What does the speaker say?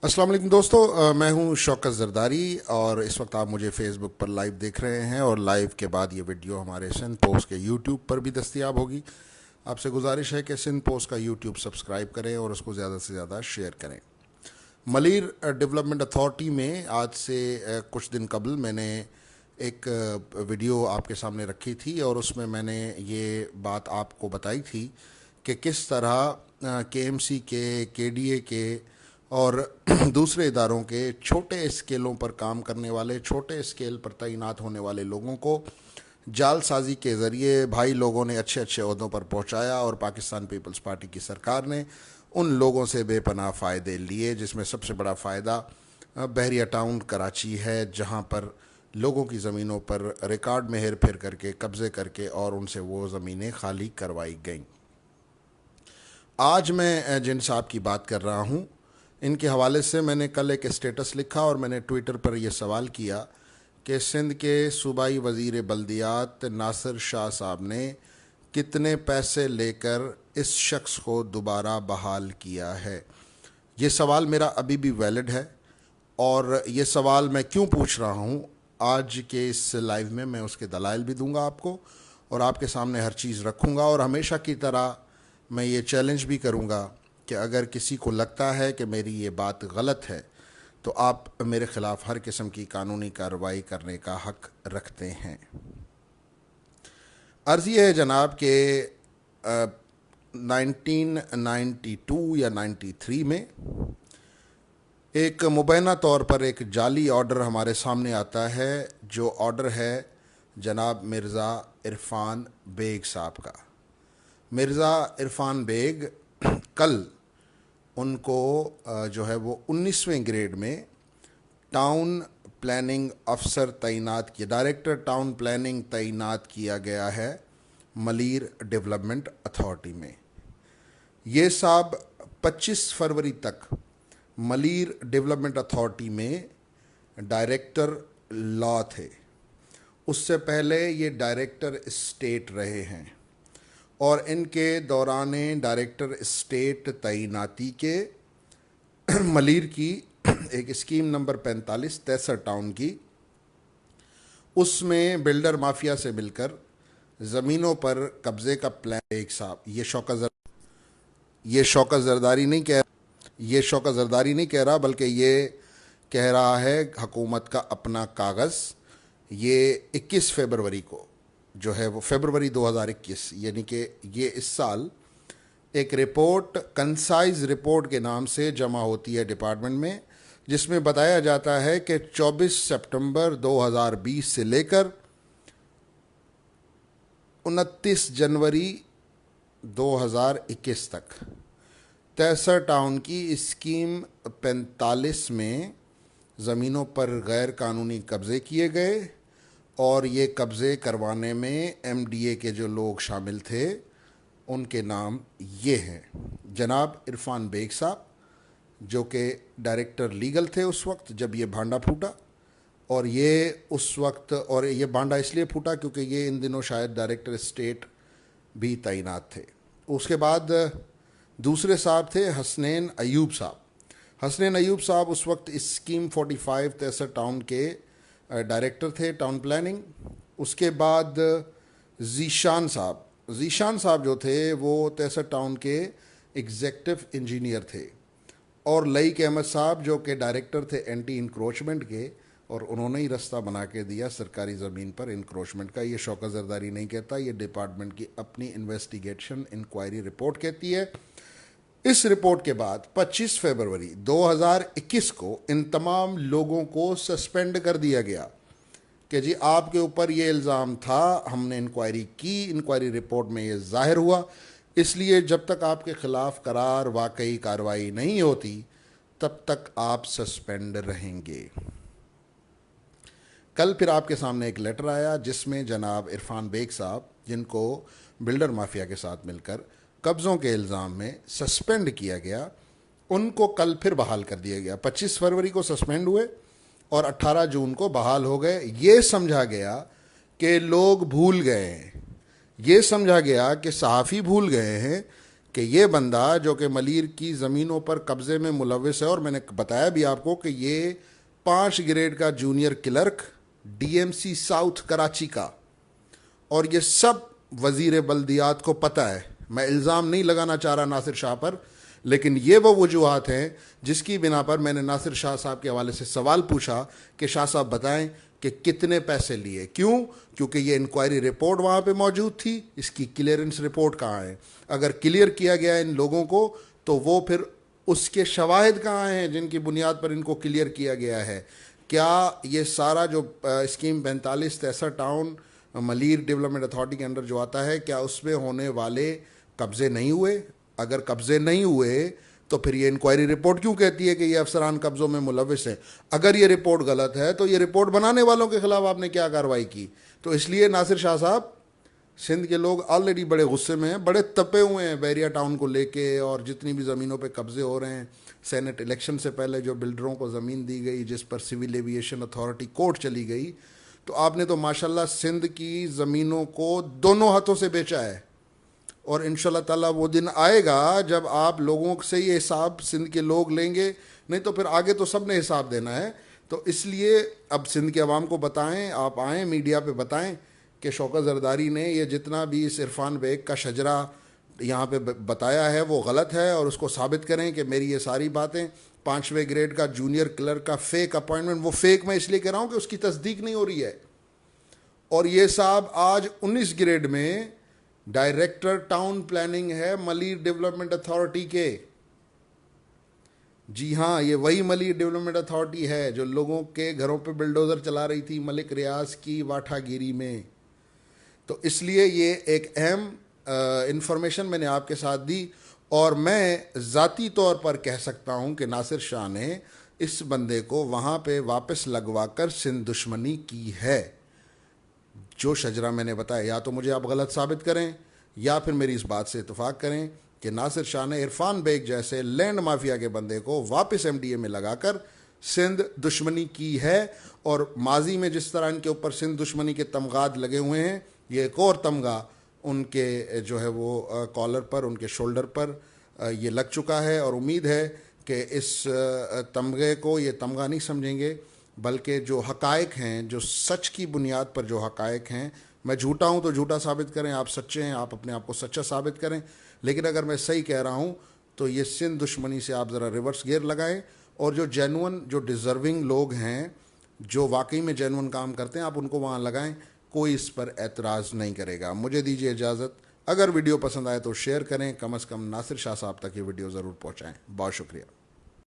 अस्सलाम वालेकुम दोस्तों, मैं हूं शौकत ज़रदारी और इस वक्त आप मुझे फेसबुक पर लाइव देख रहे हैं और लाइव के बाद ये वीडियो हमारे सिंध पोस्ट के यूट्यूब पर भी दस्तयाब होगी। आपसे गुजारिश है कि सिंध पोस्ट का यूट्यूब सब्सक्राइब करें और उसको ज़्यादा से ज़्यादा शेयर करें। मलीर डेवलपमेंट अथॉरिटी में आज से कुछ दिन कबल मैंने एक वीडियो आपके सामने रखी थी और उसमें मैंने ये बात आपको बताई थी कि किस तरह केएमसी के, केडीए के और दूसरे इदारों के छोटे स्केलों पर काम करने वाले, छोटे स्केल पर तैनात होने वाले लोगों को जालसाजी के ज़रिए भाई लोगों ने अच्छे अच्छे ओहदों पर पहुंचाया और पाकिस्तान पीपल्स पार्टी की सरकार ने उन लोगों से बेपनाह फ़ायदे लिए, जिसमें सबसे बड़ा फ़ायदा बहरिया टाउन कराची है, जहां पर लोगों की ज़मीनों पर रिकॉर्ड में हेर फेर करके, कब्ज़े करके और उनसे वो ज़मीनें खाली करवाई गईं। आज मैं जिन साहब की बात कर रहा हूँ, इनके हवाले से मैंने कल एक स्टेटस लिखा और मैंने ट्विटर पर यह सवाल किया कि सिंध के सूबाई वज़ीर बल्दियात नासिर शाह साहब ने कितने पैसे लेकर इस शख्स को दोबारा बहाल किया है। ये सवाल मेरा अभी भी वैलिड है और ये सवाल मैं क्यों पूछ रहा हूँ, आज के इस लाइव में मैं उसके दलाइल भी दूंगा आपको और आपके सामने हर चीज़ रखूँगा। और हमेशा की तरह मैं ये चैलेंज भी करूँगा कि अगर किसी को लगता है कि मेरी ये बात गलत है तो आप मेरे ख़िलाफ़ हर किस्म की कानूनी कार्रवाई करने का हक़ रखते हैं। अर्ज़ ये है जनाब कि 1992 या 93 में एक मुबैना तौर पर एक जाली ऑर्डर हमारे सामने आता है, जो ऑर्डर है जनाब मिर्ज़ा इरफ़ान बेग साहब का। मिर्ज़ा इरफ़ान बेग कल उनको जो है वो 19वें ग्रेड में टाउन प्लानिंग अफसर तैनात किया, डायरेक्टर टाउन प्लानिंग तैनात किया गया है मलीर डेवलपमेंट अथॉरिटी में। ये साहब 25 फरवरी तक मलीर डेवलपमेंट अथॉरिटी में डायरेक्टर लॉ थे। उससे पहले ये डायरेक्टर स्टेट रहे हैं और इनके दौरान डायरेक्टर स्टेट तैनाती के मलीर की एक स्कीम नंबर 45 63 टाउन की, उसमें बिल्डर माफिया से मिलकर ज़मीनों पर कब्ज़े का प्लान एक साहब, ये शौकत ज़रदारी नहीं कह रहा बल्कि ये कह रहा है हुकूमत का अपना कागज़। ये 21 फरवरी को जो है वो फरवरी 2021 यानी कि ये इस साल एक रिपोर्ट, कंसाइज रिपोर्ट के नाम से जमा होती है डिपार्टमेंट में, जिसमें बताया जाता है कि 24 सितंबर 2020 से लेकर 29 जनवरी 2021 तक 63 टाउन की स्कीम 45 में ज़मीनों पर गैर कानूनी कब्ज़े किए गए और ये कब्ज़े करवाने में एमडीए के जो लोग शामिल थे उनके नाम ये हैं। जनाब इरफ़ान बेग साहब, जो कि डायरेक्टर लीगल थे उस वक्त जब ये भांडा फूटा, और ये उस वक्त, और ये भांडा इसलिए फूटा क्योंकि ये इन दिनों शायद डायरेक्टर स्टेट भी तैनात थे। उसके बाद दूसरे साहब थे हसनैन अयूब साहब। हसनैन अयूब साहब उस वक्त स्कीम 45 63 टाउन के डायरेक्टर थे टाउन प्लानिंग। उसके बाद ज़ीशान साहब जो थे वो 63 टाउन के एग्जेक्टिव इंजीनियर थे, और लईक अहमद साहब जो कि डायरेक्टर थे एंटी इंक्रोचमेंट के, और उन्होंने ही रास्ता बना के दिया सरकारी ज़मीन पर इंक्रोचमेंट का। ये शौकत ज़रदारी नहीं कहता, ये डिपार्टमेंट की अपनी इन्वेस्टिगेशन इंक्वायरी रिपोर्ट कहती है। इस रिपोर्ट के बाद 25 फरवरी 2021 को इन तमाम लोगों को सस्पेंड कर दिया गया कि जी आपके ऊपर ये इल्ज़ाम था, हमने इंक्वायरी की, इंक्वायरी रिपोर्ट में ये जाहिर हुआ, इसलिए जब तक आपके ख़िलाफ़ करार वाकई कार्रवाई नहीं होती तब तक आप सस्पेंड रहेंगे। कल फिर आपके सामने एक लेटर आया जिसमें जनाब इरफ़ान बेग साहब, जिनको बिल्डर माफिया के साथ मिलकर कब्ज़ों के इल्ज़ाम में सस्पेंड किया गया, उनको कल फिर बहाल कर दिया गया। 25 फरवरी को सस्पेंड हुए और 18 जून को बहाल हो गए। ये समझा गया कि लोग भूल गए हैं, ये समझा गया कि सहाफ़ी भूल गए हैं कि ये बंदा जो कि मलीर की ज़मीनों पर कब्ज़े में मुलविस है, और मैंने बताया भी आपको कि ये 5 ग्रेड का junior clerk DMC south Karachi का, और ये सब वज़ीर बल्दियात को पता है। मैं इल्ज़ाम नहीं लगाना चाह रहा नासिर शाह पर, लेकिन ये वो वजूहात हैं जिसकी बिना पर मैंने नासिर शाह साहब के हवाले से सवाल पूछा कि शाह साहब बताएं कि कितने पैसे लिए। क्यों? क्योंकि ये इंक्वायरी रिपोर्ट वहाँ पे मौजूद थी, इसकी क्लियरेंस रिपोर्ट कहाँ है? अगर क्लियर किया गया इन लोगों को तो वो फिर उसके शवाहिद कहाँ हैं जिनकी बुनियाद पर इनको क्लियर किया गया है? क्या ये सारा जो scheme 45 town Malir development authority के अंडर जो आता है, क्या उसमें होने वाले कब्ज़े नहीं हुए? अगर कब्ज़े नहीं हुए तो फिर ये इंक्वायरी रिपोर्ट क्यों कहती है कि ये अफसरान कब्ज़ों में मुलविस है? अगर ये रिपोर्ट गलत है तो ये रिपोर्ट बनाने वालों के ख़िलाफ़ आपने क्या कार्रवाई की? तो इसलिए नासिर शाह साहब, सिंध के लोग ऑलरेडी बड़े गुस्से में हैं, बड़े तपे हुए हैं बैरिया टाउन को लेके, और जितनी भी ज़मीनों पे कब्ज़े हो रहे हैं। सेनेट इलेक्शन से पहले जो बिल्डरों को ज़मीन दी गई जिस पर सिविल एविएशन अथॉरिटी कोर्ट चली गई, तो आपने तो माशाल्लाह सिंध की ज़मीनों को दोनों हाथों से बेचा है। और इंशाल्लाह ताला वो दिन आएगा जब आप लोगों से ये हिसाब सिंध के लोग लेंगे, नहीं तो फिर आगे तो सब ने हिसाब देना है। तो इसलिए अब सिंध के अवाम को बताएं, आप आएँ मीडिया पे बताएं कि शौकत ज़रदारी ने ये जितना भी इस इरफान बेग का शजरा यहाँ पे बताया है वो गलत है, और उसको साबित करें कि मेरी ये सारी बातें 5वें ग्रेड का जूनियर क्लर्क का फेक अपॉइंटमेंट, वो फेक मैं इसलिए कह रहा हूँ कि उसकी तस्दीक नहीं हो रही है। और ये साहब आज 19 ग्रेड में डायरेक्टर टाउन प्लानिंग है मलीर डेवलपमेंट अथॉरिटी के। जी हाँ, ये वही मलीर डेवलपमेंट अथॉरिटी है जो लोगों के घरों पे बिल्डोज़र चला रही थी मलिक रियाज की वाठागिरी में। तो इसलिए ये एक अहम इंफॉर्मेशन मैंने आपके साथ दी, और मैं ज़ाती तौर पर कह सकता हूँ कि नासिर शाह ने इस बंदे को वहाँ पे वापस लगवा कर सिंध दुश्मनी की है। जो शजरा मैंने बताया, या तो मुझे आप गलत साबित करें या फिर मेरी इस बात से इत्तेफाक करें कि नासिर शाह ने इरफान बेग जैसे लैंड माफिया के बंदे को वापस एमडीए में लगाकर सिंध दुश्मनी की है। और माजी में जिस तरह इनके ऊपर सिंध दुश्मनी के तमगाद लगे हुए हैं, ये एक और तमगा उनके जो है वो कॉलर पर, उनके शोल्डर पर ये लग चुका है। और उम्मीद है कि इस तमगे को ये तमगा नहीं समझेंगे, बल्कि जो हकायक हैं, जो सच की बुनियाद पर जो हकायक हैं, मैं झूठा हूँ तो झूठा साबित करें, आप सच्चे हैं आप अपने आप को सच्चा साबित करें, लेकिन अगर मैं सही कह रहा हूँ तो ये सिंध दुश्मनी से आप ज़रा रिवर्स गियर लगाएं, और जो जेन्युइन, जो डिज़र्विंग लोग हैं, जो वाकई में जेन्युइन काम करते हैं, आप उनको वहाँ लगाएं। कोई इस पर एतराज़ नहीं करेगा। मुझे दीजिए इजाज़त। अगर वीडियो पसंद आए तो शेयर करें, कम से कम नासिर शाह साहब तक ये वीडियो ज़रूर पहुँचाएँ। बहुत शुक्रिया।